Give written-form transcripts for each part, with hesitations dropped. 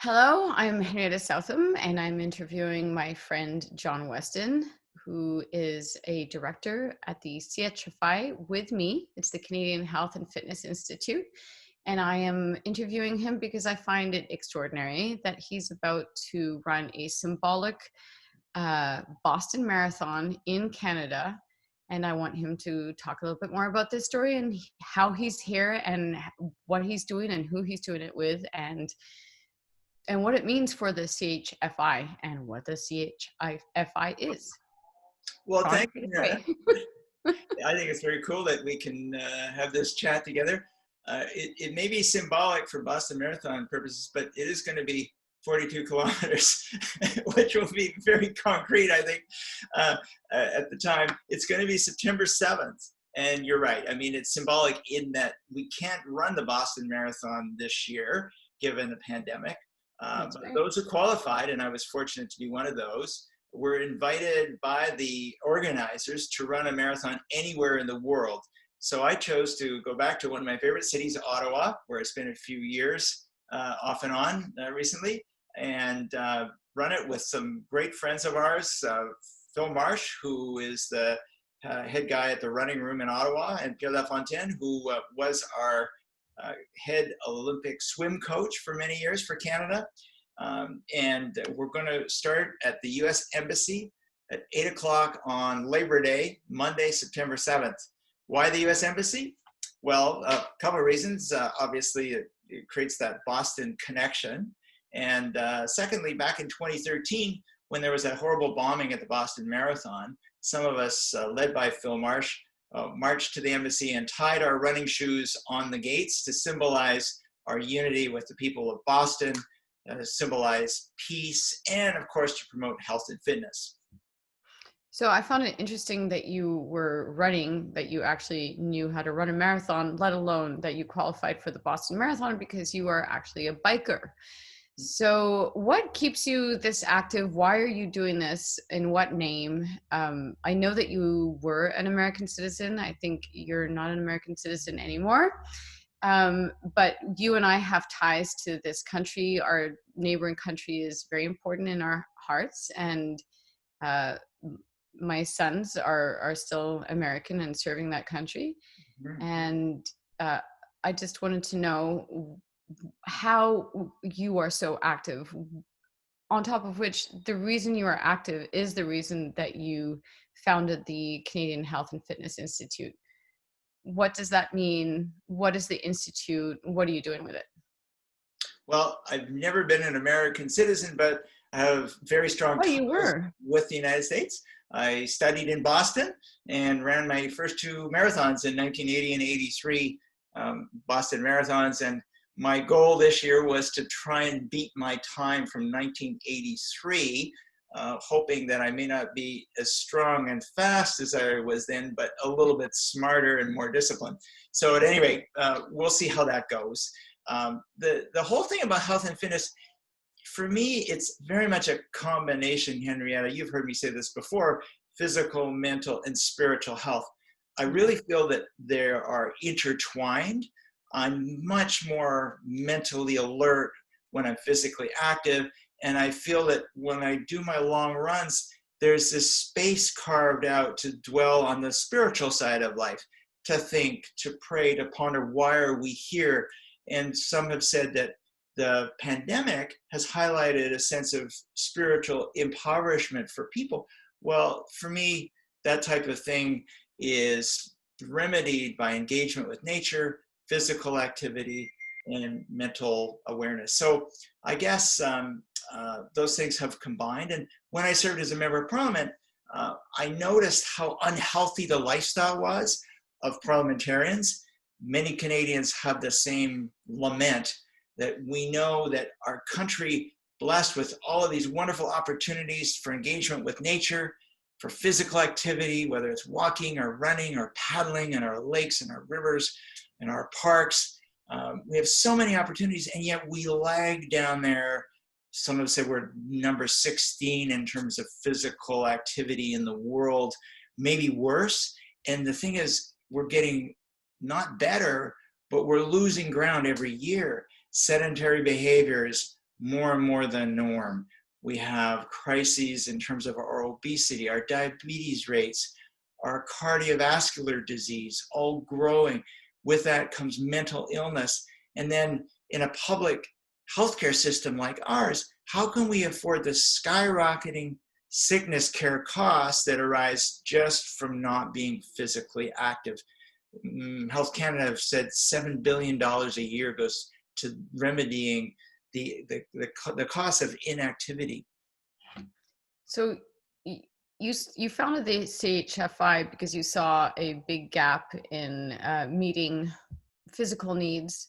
Hello, I'm Henrietta Southam, and I'm interviewing my friend John Weston, who is a director at the CHFI with me. It's the Canadian Health and Fitness Institute. And I am interviewing him because I find it extraordinary that he's about to run a symbolic Boston Marathon in Canada. And I want him to talk a little bit more about this story and how he's here and what he's doing and who he's doing it with and what it means for the CHFI and what the CHFI is. Well, John, thank take it you. away. I think it's very cool that we can have this chat together. It may be symbolic for Boston Marathon purposes, but it is going to be 42 kilometers, which will be very concrete, I think, at the time. It's going to be September 7th. And you're right. I mean, it's symbolic in that we can't run the Boston Marathon this year, given the pandemic. But Right. those who qualified, and I was fortunate to be one of those, were invited by the organizers to run a marathon anywhere in the world. So I chose to go back to one of my favorite cities, Ottawa, where I spent a few years off and on recently, and run it with some great friends of ours, Phil Marsh, who is the head guy at the running room in Ottawa, and Pierre Lafontaine, who was our head Olympic swim coach for many years for Canada. And we're going to start at the U.S. Embassy at 8 o'clock on Labor Day, Monday, September 7th. Why the U.S. Embassy? Well, a couple of reasons. Obviously, it creates that Boston connection. And secondly, back in 2013, when there was that horrible bombing at the Boston Marathon, some of us, led by Phil Marsh, marched to the embassy and tied our running shoes on the gates to symbolize our unity with the people of Boston, symbolize peace, and of course to promote health and fitness. So I found it interesting that you were running, that you actually knew how to run a marathon, let alone that you qualified for the Boston Marathon because you are actually a biker. So what keeps you this active? Why are you doing this? In what name? I know that you were an American citizen. I think you're not an American citizen anymore. But you and I have ties to this country. Our neighboring country is very important in our hearts. And my sons are still American and serving that country. And I just wanted to know how you are so active, on top of which the reason you are active is the reason that you founded the Canadian Health and Fitness Institute. What does that mean? What is the institute? What are you doing with it? Well, I've never been an American citizen, but I have very strong Oh, you ties were. with the United States. I studied in Boston and ran my first two marathons in 1980 and 83, Boston marathons. And my goal this year was to try and beat my time from 1983, hoping that I may not be as strong and fast as I was then, but a little bit smarter and more disciplined. So at any rate, we'll see how that goes. The whole thing about health and fitness, for me, it's very much a combination, Henrietta. You've heard me say this before: physical, mental, and spiritual health. I really feel that they are intertwined. I'm much more mentally alert when I'm physically active. And I feel that when I do my long runs, there's this space carved out to dwell on the spiritual side of life, to think, to pray, to ponder, why are we here? And some have said that the pandemic has highlighted a sense of spiritual impoverishment for people. Well, for me, that type of thing is remedied by engagement with nature, physical activity, and mental awareness. So I guess those things have combined. And when I served as a member of parliament, I noticed how unhealthy the lifestyle was of parliamentarians. Many Canadians have the same lament, that we know that our country, blessed with all of these wonderful opportunities for engagement with nature, for physical activity, whether it's walking or running or paddling in our lakes and our rivers and our parks. We have so many opportunities, and yet we lag down there. Some have said we're number 16 in terms of physical activity in the world, maybe worse. And the thing is, we're getting not better, but we're losing ground every year. Sedentary behaviors, more and more the norm. We have crises in terms of our obesity, our diabetes rates, our cardiovascular disease, all growing. With that comes mental illness. And then in a public healthcare system like ours, how can we afford the skyrocketing sickness care costs that arise just from not being physically active? Health Canada have said $7 billion a year goes to remedying the cost of inactivity. So you founded the CHFI because you saw a big gap in meeting physical needs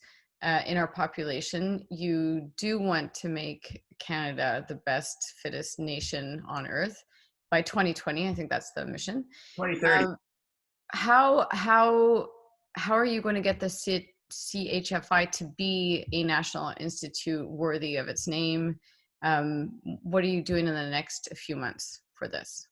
in our population. You do want to make Canada the best, fittest nation on earth by 2020. I think that's the mission. 2030. How are you going to get the CHFI to be a national institute worthy of its name? What are you doing in the next few months for this?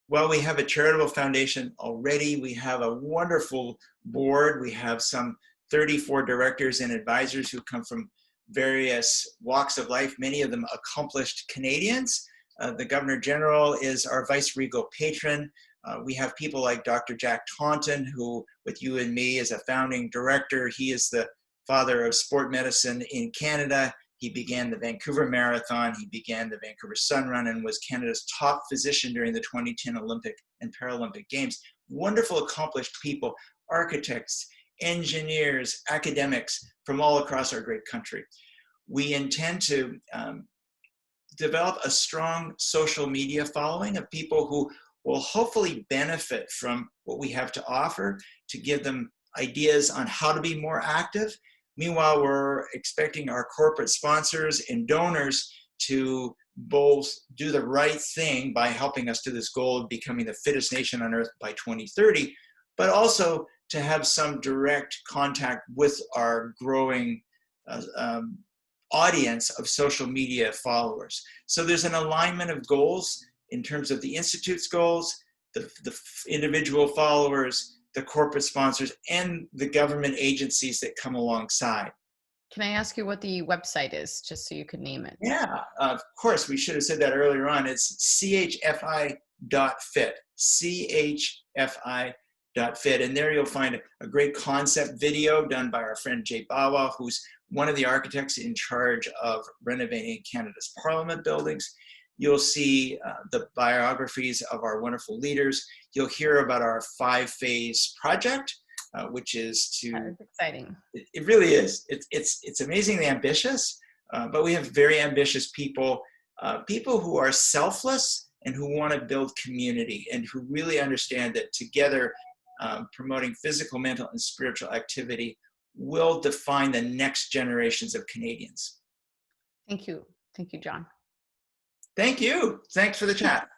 Well, we have a charitable foundation already. We have a wonderful board. We have some 34 directors and advisors who come from various walks of life, many of them accomplished Canadians. The Governor General is our vice regal patron. We have people like Dr. Jack Taunton, who with you and me is a founding director. He is the father of sport medicine in Canada. He began the Vancouver Marathon. He began the Vancouver Sun Run and was Canada's top physician during the 2010 Olympic and Paralympic Games. Wonderful, accomplished people, architects, engineers, academics from all across our great country. We intend to develop a strong social media following of people who will hopefully benefit from what we have to offer, to give them ideas on how to be more active. Meanwhile, we're expecting our corporate sponsors and donors to both do the right thing by helping us to this goal of becoming the fittest nation on earth by 2030, but also to have some direct contact with our growing audience of social media followers. So there's an alignment of goals in terms of the Institute's goals, the individual followers, the corporate sponsors, and the government agencies that come alongside. Can I ask you what the website is, just so you could name it? Yeah, of course. We should have said that earlier on. It's chfi.fit, chfi.fit. And there you'll find a great concept video done by our friend Jay Bawa, who's one of the architects in charge of renovating Canada's Parliament buildings. You'll see the biographies of our wonderful leaders. You'll hear about our 5-phase project, which is to— That is exciting. It really is. It's amazingly ambitious, but we have very ambitious people, people who are selfless and who want to build community and who really understand that together promoting physical, mental, and spiritual activity will define the next generations of Canadians. Thank you. Thank you, John. Thank you. Thanks for the chat.